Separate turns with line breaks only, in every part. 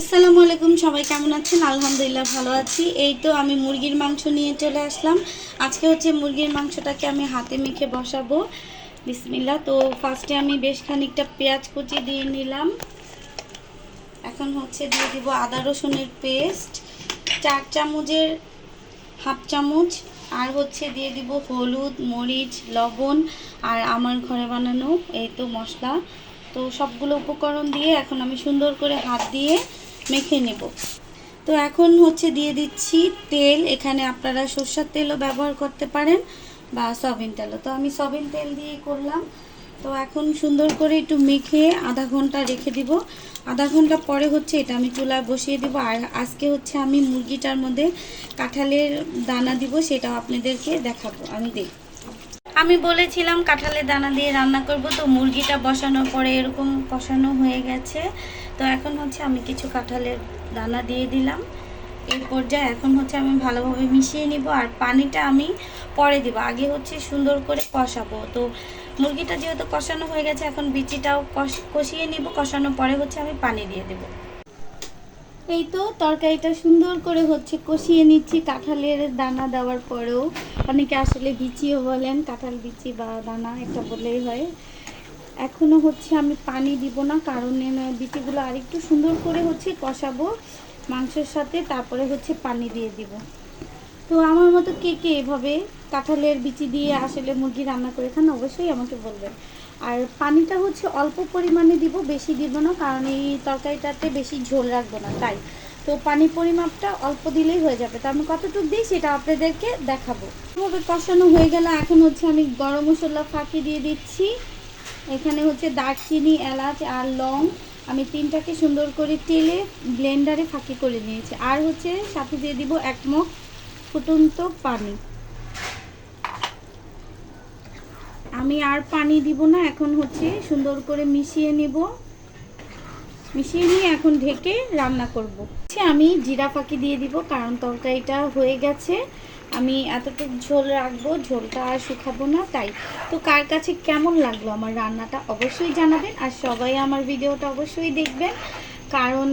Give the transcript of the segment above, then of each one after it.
আসসালামু আলাইকুম, সবাই কেমন আছেন? আলহামদুলিল্লাহ ভালো আছি। এই তো আমি মুরগির মাংস নিয়ে চলে আসলাম। আজকে হচ্ছে মুরগির মাংসটাকে আমি হাতে মেখে বসাবো। বিসমিল্লাহ। তো ফার্স্টে আমি বেশ খানিকটা পেঁয়াজ কুচি দিয়ে নিলাম। এখন হচ্ছে দিয়ে দিব আদা রসুনের পেস্ট 4 চামচের হাফ চামচ, আর হচ্ছে দিয়ে দিব হলুদ, মরিচ, লবণ আর আমার ঘরে বানানো এই তো মশলা। তো সবগুলো উপকরণ দিয়ে এখন আমি সুন্দর করে হাত দিয়ে মেখে নেব। তো এখন হচ্ছে দিয়ে দিচ্ছি তেল। এখানে আপনারা সরষের তেলও ব্যবহার করতে পারেন বা সয়াবিন তেলও। তো আমি সয়াবিন তেল দিয়ে করলাম। তো এখন সুন্দর করে একটু মেখে আধা ঘন্টা রেখে দিব। আধা ঘন্টা পরে হচ্ছে এটা আমি চুলায় বসিয়ে দিব। আর আজকে হচ্ছে আমি মুরগিটার মধ্যে কাঁঠালের দানা দিব, সেটাও আপনাদেরকে দেখাবো। আমি বলেছিলাম কাঁঠালের দানা দিয়ে রান্না করব। তো মুরগিটা বসানোর পরে এরকম কষানো হয়ে গেছে। তো এখন হচ্ছে আমি কিছু কাঁঠালের দানা দিয়ে দিলাম। এই পর্যায়ে এখন হচ্ছে আমি ভালোভাবে মিশিয়ে নিব। আর পানিটা আমি পরে দিব, আগে হচ্ছে সুন্দর করে কষাবো। তো মুরগিটা যেহেতু কষানো হয়ে গেছে, এখন বিচিটাও কষিয়ে নিব। কষানোর পরে হচ্ছে আমি পানি দিয়ে দেব। এই তো তরকারিটা সুন্দর করে হচ্ছে কষিয়ে নিচ্ছি কাঁঠালের দানা দেওয়ার পরেও। অনেকে আসলে বিচিও বলেন, কাঁঠাল বিচি বা দানা এটা বললেই হয়। এখনও হচ্ছে আমি পানি দিব না, কারণ বিচিগুলো আরেকটু সুন্দর করে হচ্ছে কষাবো মাংসের সাথে, তারপরে হচ্ছে পানি দিয়ে দিব। তো আমার মতো কে কে এভাবে কাঁঠালের বিচি দিয়ে আসলে মুরগি রান্না করে খান, অবশ্যই আমাকে বলবেন। আর পানিটা হচ্ছে অল্প পরিমাণে দিব, বেশি দিব না, কারণ এই তরকারিটাতে বেশি ঝোল রাখবো না তাই। তো পানির পরিমাপটা অল্প দিলেই হয়ে যাবে। তো আমি কতটুকু দিই সেটা আপনাদেরকে দেখাবো। এভাবে কষানো হয়ে গেলে এখন হচ্ছে আমি গরম মশলা ফাঁকি দিয়ে দিচ্ছি। এখানে হচ্ছে দারচিনি, এলাচ আর লং আমি তিনটাকে সুন্দর করে তেলে ব্লেন্ডারে ফাঁকি করে নিয়েছি। আর হচ্ছে সাথে দিয়ে দিব 1 মগ ফুটন্ত পানি। আমি আর পানি দিব না, এখন হচ্ছে সুন্দর করে মিশিয়ে নেব। মিশিয়ে নিয়ে এখন ঢেকে রান্না করব। আমি জিরা ফাঁকি দিয়ে দিব, কারণ তরকারিটা হয়ে গেছে। আমি এতটুকু ঝোল রাখবো, ঝোলটা আর শুকাবো না তাই। তো কার কাছে কেমন লাগলো আমার রান্নাটা অবশ্যই জানাবেন। আর সবাই আমার ভিডিওটা অবশ্যই দেখবেন, কারণ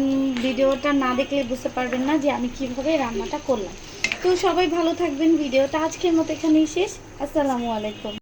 ভিডিওটা না দেখলে বুঝতে পারবেন না যে আমি কিভাবে রান্নাটা করলাম। তো সবাই ভালো থাকবেন। ভিডিওটা আজকের মতো এখানেই শেষ। আসসালামু আলাইকুম।